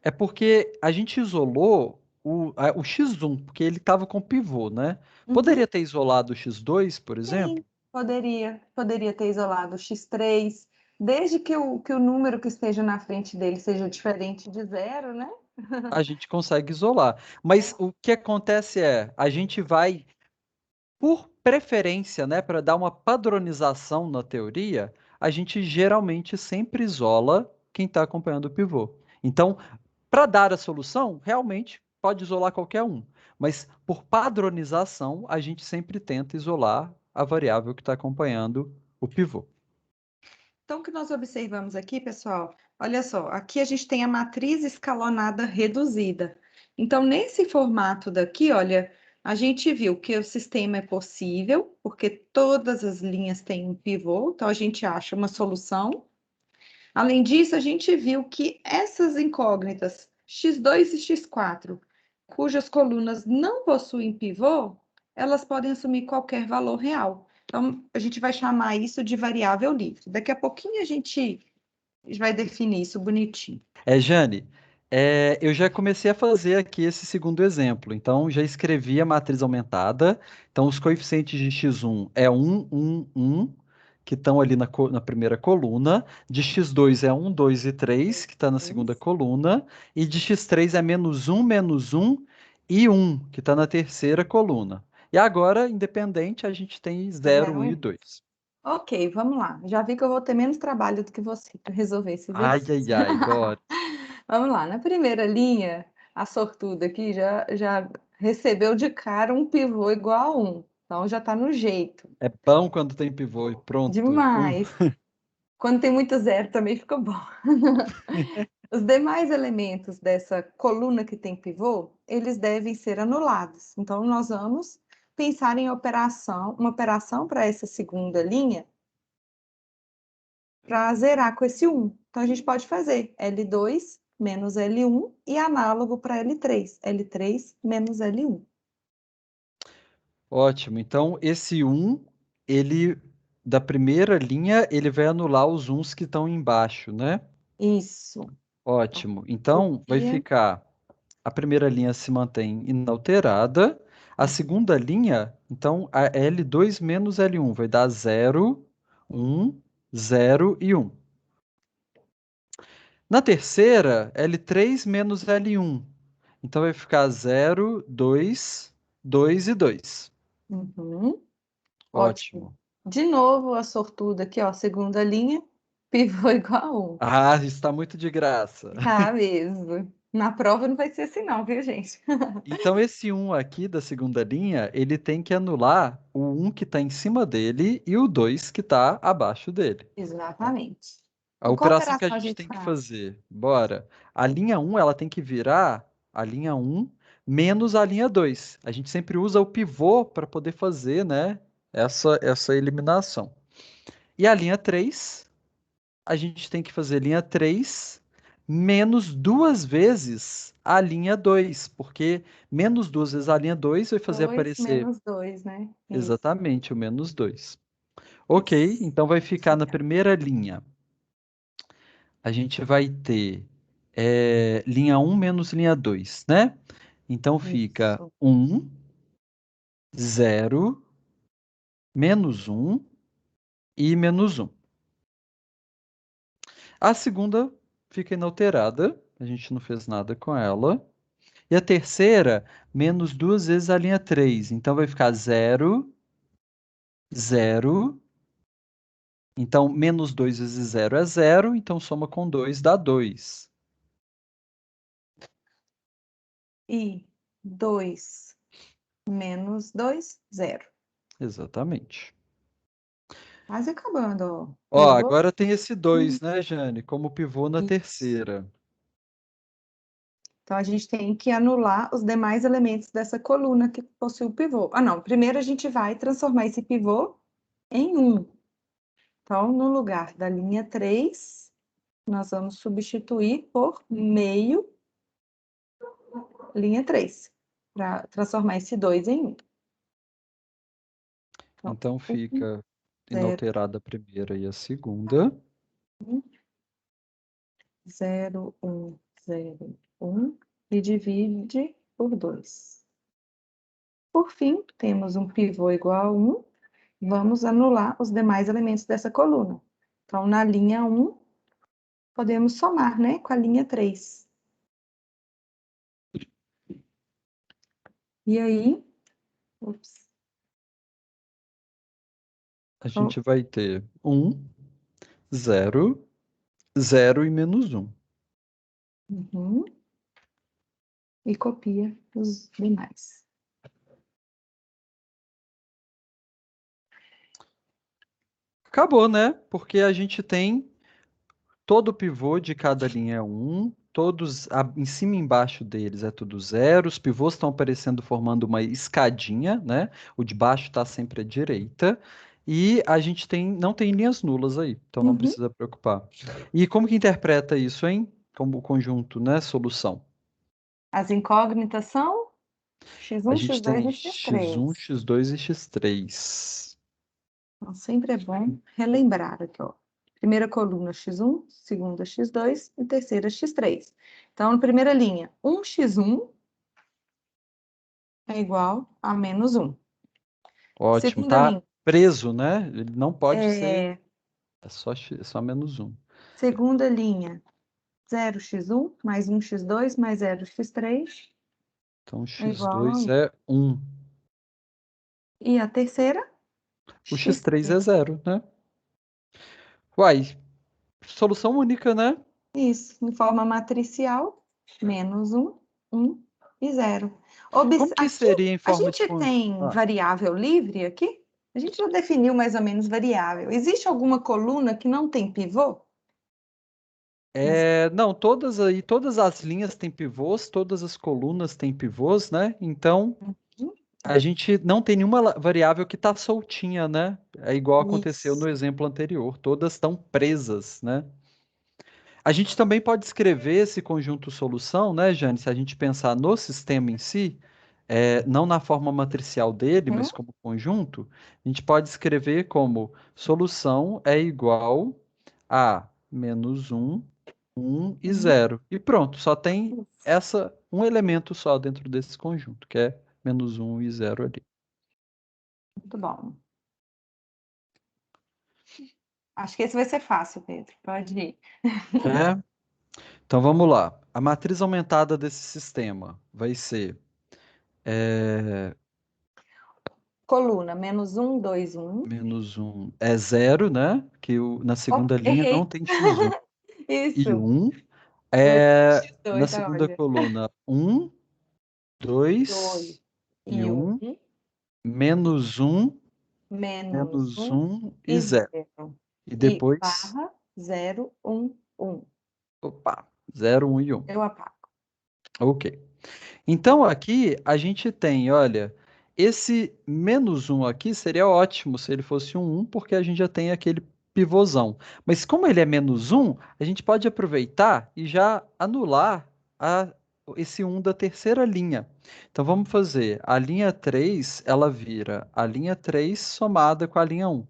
É porque a gente isolou o x1, porque ele estava com pivô, né? uhum, Poderia ter isolado o x2, por exemplo? sim, poderia ter isolado o x3, desde que o número que esteja na frente dele seja diferente de zero, né? A gente consegue isolar. Mas o que acontece é, a gente vai, por preferência, né, para dar uma padronização na teoria, a gente geralmente sempre isola quem está acompanhando o pivô. Então, para dar a solução, realmente pode isolar qualquer um. Mas por padronização, a gente sempre tenta isolar a variável que está acompanhando o pivô. Então, o que nós observamos aqui, pessoal, olha só, aqui a gente tem a matriz escalonada reduzida. Então, nesse formato daqui, olha, a gente viu que o sistema é possível, porque todas as linhas têm um pivô, então a gente acha uma solução. Além disso, a gente viu que essas incógnitas, x2 e x4, cujas colunas não possuem pivô, elas podem assumir qualquer valor real. Então, a gente vai chamar isso de variável livre. Daqui a pouquinho a gente vai definir isso bonitinho. Jane, eu já comecei a fazer aqui esse segundo exemplo. Então, já escrevi a matriz aumentada. Então, os coeficientes de x1 é 1, 1, 1, que estão ali na primeira coluna. De x2 é 1, 2 e 3, que está na segunda coluna. E de x3 é menos 1 e 1, que está na terceira coluna. E agora, independente, a gente tem 0, 1 e 2. Ok, vamos lá. Já vi que eu vou ter menos trabalho do que você para resolver esse Ai, exercício. ai, ai, bora. Vamos lá, na primeira linha, a sortuda aqui já recebeu de cara um pivô igual a 1. Então já está no jeito. É bom quando tem pivô e pronto. Demais. Quando tem muito zero também fica bom. Os demais elementos dessa coluna que tem pivô, eles devem ser anulados. Então, nós vamos pensar em uma operação para essa segunda linha para zerar com esse 1. Então, a gente pode fazer L2 menos L1 e análogo para L3. L3 menos L1. Ótimo. Então, esse 1, ele, da primeira linha, ele vai anular os uns que estão embaixo, né? Isso. Ótimo. Então, vai Copia. ficar, a primeira linha se mantém inalterada, a segunda linha, então, a L2 menos L1 vai dar 0, 1, 0 e 1. Na terceira, L3 menos L1. Então, vai ficar 0, 2, 2 e 2. Uhum. Ótimo. Ótimo. De novo, a sortuda aqui, ó, segunda linha, pivô igual a 1. Ah, está muito de graça. Tá mesmo. Na prova não vai ser assim não, viu, gente? Então, esse um aqui da segunda linha, ele tem que anular o um que está em cima dele e o 2 que está abaixo dele. Tá? Exatamente. A E qual operação que a operação a gente gente tem que faz? fazer, bora. A linha um ela tem que virar a linha um menos a linha 2. A gente sempre usa o pivô para poder fazer, né, essa eliminação. E a linha 3 a gente tem que fazer linha 3 menos duas vezes a linha 2, porque menos duas vezes a linha 2 vai fazer 2 aparecer menos 2, né? Isso. exatamente o menos 2. Ok, Isso. então vai ficar na Chegar. primeira linha. A gente vai ter linha um menos linha 2, né? Então fica Isso. um, 0, menos um e menos um. A segunda fica inalterada, a gente não fez nada com ela. E a terceira, menos duas vezes a linha 3. Então vai ficar 0, 0. Então, menos 2 vezes 0 é 0. Então, soma com 2 dá 2. E 2 menos 2, 0. Exatamente. Quase acabando, ó. Ó, Pivô. agora tem esse 2, né, Jane? Como pivô na Isso. terceira. Então, a gente tem que anular os demais elementos dessa coluna que possui o pivô. Ah, não. Primeiro, a gente vai transformar esse pivô em 1. Então, no lugar da linha 3, nós vamos substituir por meio linha 3, para transformar esse 2 em 1. Então, Então, 1, fica 0, inalterada a primeira e a segunda. 0, 1, 0, 1, e divide por 2. Por fim, temos um pivô igual a 1. Vamos anular os demais elementos dessa coluna. Então, na linha 1, podemos somar, né, com a linha 3. E aí, ups, A oh, gente vai ter 1, 0, 0 e menos 1. uhum, e copia os demais. Acabou, né? Porque a gente tem todo o pivô de cada linha é 1, todos em cima e embaixo deles é tudo zero, os pivôs estão aparecendo formando uma escadinha, né? O de baixo está sempre à direita, e a gente não tem linhas nulas aí, então não Uhum. precisa preocupar. E como que interpreta isso, hein? Como conjunto, né? Solução. As incógnitas são A x1, gente x2 tem e x1, x3. x2 e x3. Então, sempre é bom relembrar aqui, ó. Primeira coluna x1, segunda x2 e terceira x3. Então, na primeira linha, 1x1 é igual a menos 1. Ótimo, Segunda tá linha, preso, né? Ele não pode ser, é, é só menos um. segunda linha, 0x1 mais 1x2 mais 0x3 Então, é igual a x2 1. é 1. E a terceira, O x3 é x3. zero, né? Uai, solução única, né? Isso, em forma matricial, menos 1, 1 e 0. Como que Aqui, seria em a forma de gente conjunto? tem variável livre aqui? A gente já definiu mais ou menos variável. Existe alguma coluna que não tem pivô? Não, todas as linhas têm pivôs, todas as colunas têm pivôs, né? Então, Uhum. a gente não tem nenhuma variável que está soltinha, né? É igual aconteceu no Isso. exemplo anterior. Todas estão presas, né? A gente também pode escrever esse conjunto solução, né, Jane? Se a gente pensar no sistema em si, não na forma matricial dele, Uhum. mas como conjunto, a gente pode escrever como solução é igual a menos um e Uhum. zero. E pronto, só tem Isso. um elemento só dentro desse conjunto, que é menos um e zero ali. Muito bom. Acho que esse vai ser fácil, Pedro. Pode ir. É? Então vamos lá. A matriz aumentada desse sistema vai ser Coluna, menos 1, 2, 1. menos um é zero, né? Que na segunda Opa, linha não errei. tem x1 e Isso. um. Dois, Na x2, segunda olha. coluna, um, 2 2 e e 1. um, menos um, Menos menos 1 um e e zero. 0. E E depois, barra 0, 1, 1. opa, zero, um e um. Eu apago. Ok. Então aqui a gente tem, olha, esse menos um aqui seria ótimo se ele fosse um, porque a gente já tem aquele pivôzão. Mas como ele é menos um, a gente pode aproveitar e já anular esse um da terceira linha. Então vamos fazer, a linha 3 ela vira a linha 3 somada com a linha um.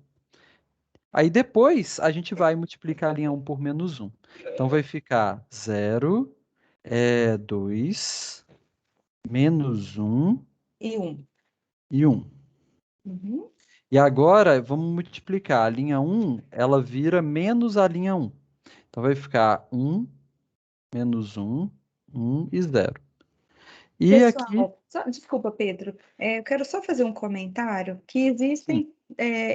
Aí depois a gente vai multiplicar a linha um por menos um. Então vai ficar zero, 2 menos um E 1. e um. Uhum. E agora vamos multiplicar. A linha um ela vira menos a linha um. Então vai ficar um menos um e zero. E aqui, Pessoal, desculpa, Pedro. Eu quero só fazer um comentário que sim, existem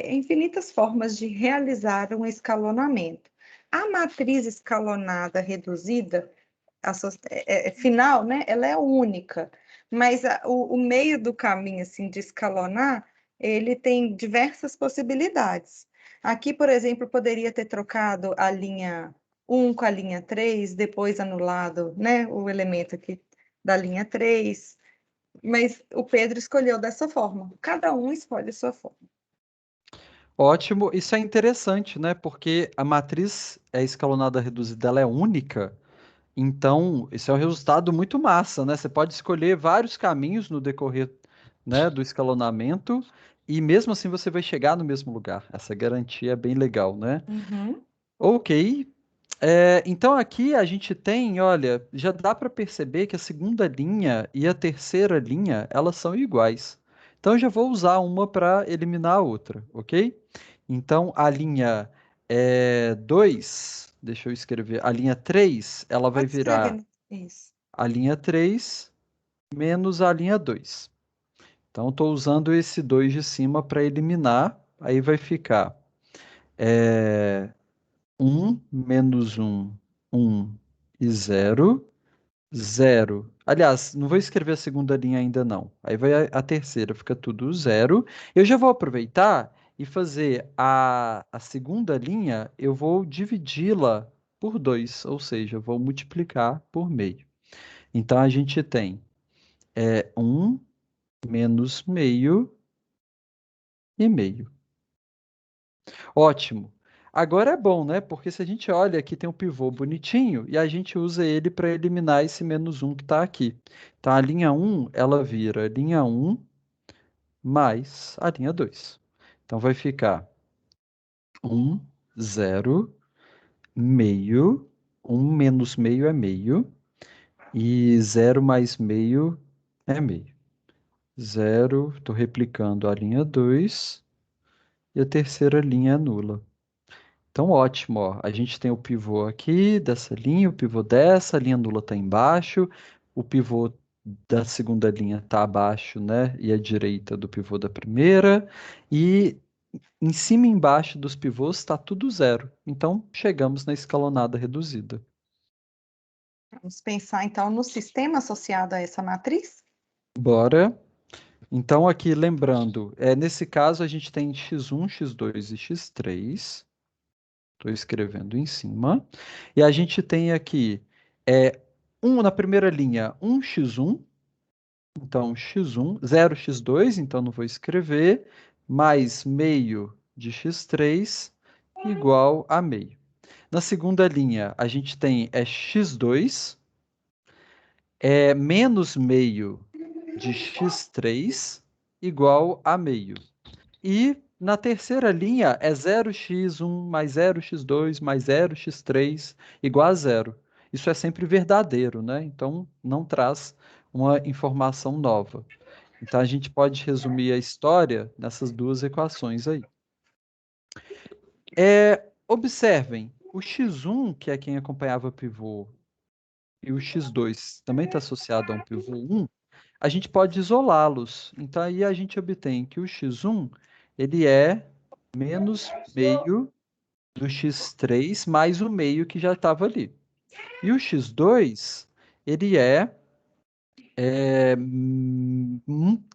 infinitas formas de realizar um escalonamento. A matriz escalonada reduzida, final, né? Ela é única, mas o meio do caminho assim de escalonar, ele tem diversas possibilidades. Aqui, por exemplo, poderia ter trocado a linha um com a linha 3, depois anulado, né, o elemento aqui da linha 3, mas o Pedro escolheu dessa forma. Cada um escolhe a sua forma. ótimo. Isso é interessante, né? Porque a matriz escalonada reduzida ela é única. Então, isso é um resultado muito massa, né? Você pode escolher vários caminhos no decorrer, né, do escalonamento e mesmo assim você vai chegar no mesmo lugar. Essa garantia é bem legal, né? Uhum. Ok. Então aqui a gente tem, olha, já dá para perceber que a segunda linha e a terceira linha, elas são iguais. Então eu já vou usar uma para eliminar a outra, ok? Então a linha 2, deixa eu escrever, a linha 3, ela vai Pode escrever, virar né? Isso. a linha 3 menos a linha 2. Então estou usando esse 2 de cima para eliminar, aí vai ficar 1 menos um e zero, zero. Aliás, não vou escrever a segunda linha ainda não. Aí vai a terceira, fica tudo zero. Eu já vou aproveitar e fazer a segunda linha, eu vou dividi-la por 2, ou seja, eu vou multiplicar por meio. Então, a gente tem 1 menos meio e meio. Ótimo. Agora é bom, né? Porque se a gente olha aqui, tem um pivô bonitinho e a gente usa ele para eliminar esse menos um que está aqui. Então, a linha um ela vira linha um mais a linha 2. Então, vai ficar 1, 0, meio. 1 menos meio é meio. E 0 mais meio é meio. 0, estou replicando a linha 2. E a terceira linha é nula. Então, ótimo, ó. A gente tem o pivô aqui dessa linha, o pivô dessa, a linha nula está embaixo, o pivô da segunda linha está abaixo, né? E à direita do pivô da primeira, e em cima e embaixo dos pivôs está tudo zero. Então, chegamos na escalonada reduzida. Vamos pensar, então, no sistema associado a essa matriz? Bora. Então, aqui lembrando, nesse caso a gente tem x1, x2 e x3. Estou escrevendo em cima. E a gente tem aqui na primeira linha 1x1, então x1, 0x2, então não vou escrever, mais meio de x3 igual a meio. Na segunda linha, a gente tem x2 menos meio de x3 igual a meio. E na terceira linha é 0x1 mais 0x2 mais 0x3 igual a zero. Isso é sempre verdadeiro, né? Então não traz uma informação nova. Então a gente pode resumir a história nessas duas equações aí. Observem, o x1, que é quem acompanhava o pivô, e o x2 também está associado a um pivô 1, a gente pode isolá-los. Então aí a gente obtém que o x1 ele é menos meio do x3 mais o meio que já estava ali. E o x2 ele é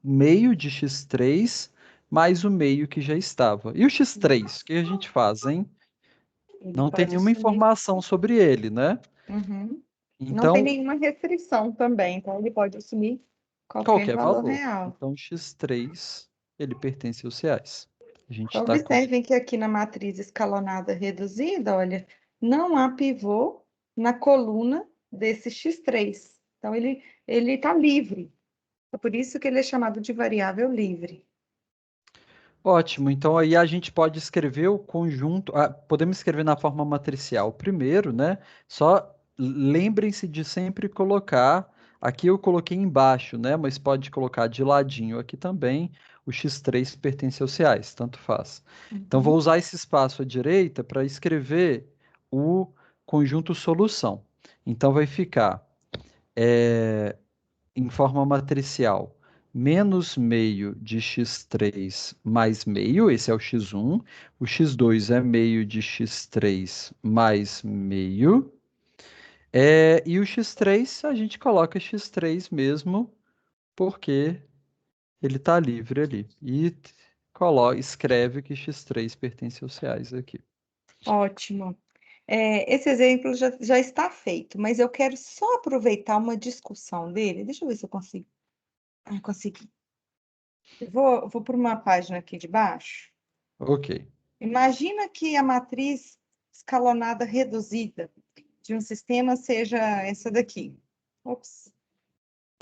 meio de x3 mais o meio que já estava. E o x3, o que a gente faz, hein? Ele Não tem pode nenhuma assumir. informação sobre ele, né? Uhum. Não tem Então, nenhuma restrição também, então ele pode assumir qualquer qualquer valor valor. real. Então, x3 ele pertence aos reais. A gente Então, está com observem que aqui na matriz escalonada reduzida, olha, não há pivô na coluna desse x3. Então, ele está livre. É por isso que ele é chamado de variável livre. Ótimo, então aí a gente pode escrever o conjunto, podemos escrever na forma matricial primeiro, né? Só lembrem-se de sempre colocar, aqui eu coloquei embaixo, né? Mas pode colocar de ladinho aqui também, o x3 pertence aos reais, tanto faz. Então vou Uhum. usar esse espaço à direita para escrever o conjunto solução. Então vai ficar em forma matricial, menos meio de x3 mais meio, esse é o x2 é meio de x3 mais meio, e o x3 a gente coloca x3 mesmo, porque ele está livre ali. E escreve que x3 pertence aos reais aqui. Ótimo. Esse exemplo já está feito, mas eu quero só aproveitar uma discussão dele. Deixa eu ver se eu consigo. Ah, consegui. Eu vou por uma página aqui de baixo. Ok. Imagina que a matriz escalonada reduzida de um sistema seja essa daqui. Ops.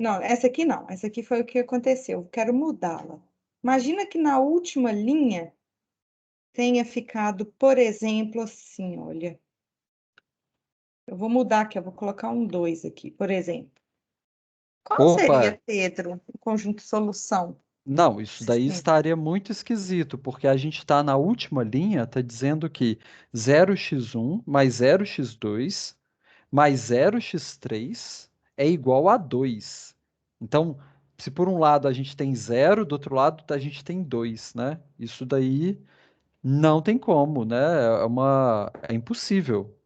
Não, essa aqui não. Essa aqui foi o que aconteceu. Eu quero mudá-la. Imagina que na última linha tenha ficado, por exemplo, assim, olha. Eu vou mudar aqui, eu vou colocar um 2 aqui, por exemplo. Qual Opa, seria, Pedro, o conjunto solução não, do isso daí sistema? estaria muito esquisito, porque a gente está na última linha, está dizendo que 0x1 mais 0x2 mais 0x3 é igual a 2. Então, se por um lado a gente tem 0, do outro lado a gente tem 2, né? Isso daí não tem como, né? É impossível.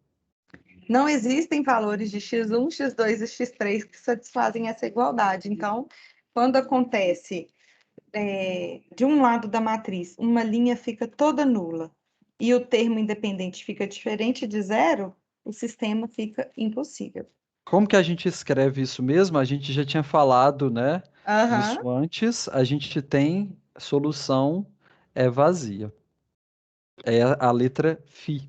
Não existem valores de x1, x2 e x3 que satisfazem essa igualdade. Então, quando acontece de um lado da matriz, uma linha fica toda nula e o termo independente fica diferente de zero, o sistema fica impossível. Como que a gente escreve isso mesmo? A gente já tinha falado, né, Aham, disso antes. A gente tem solução vazia. É a letra φ.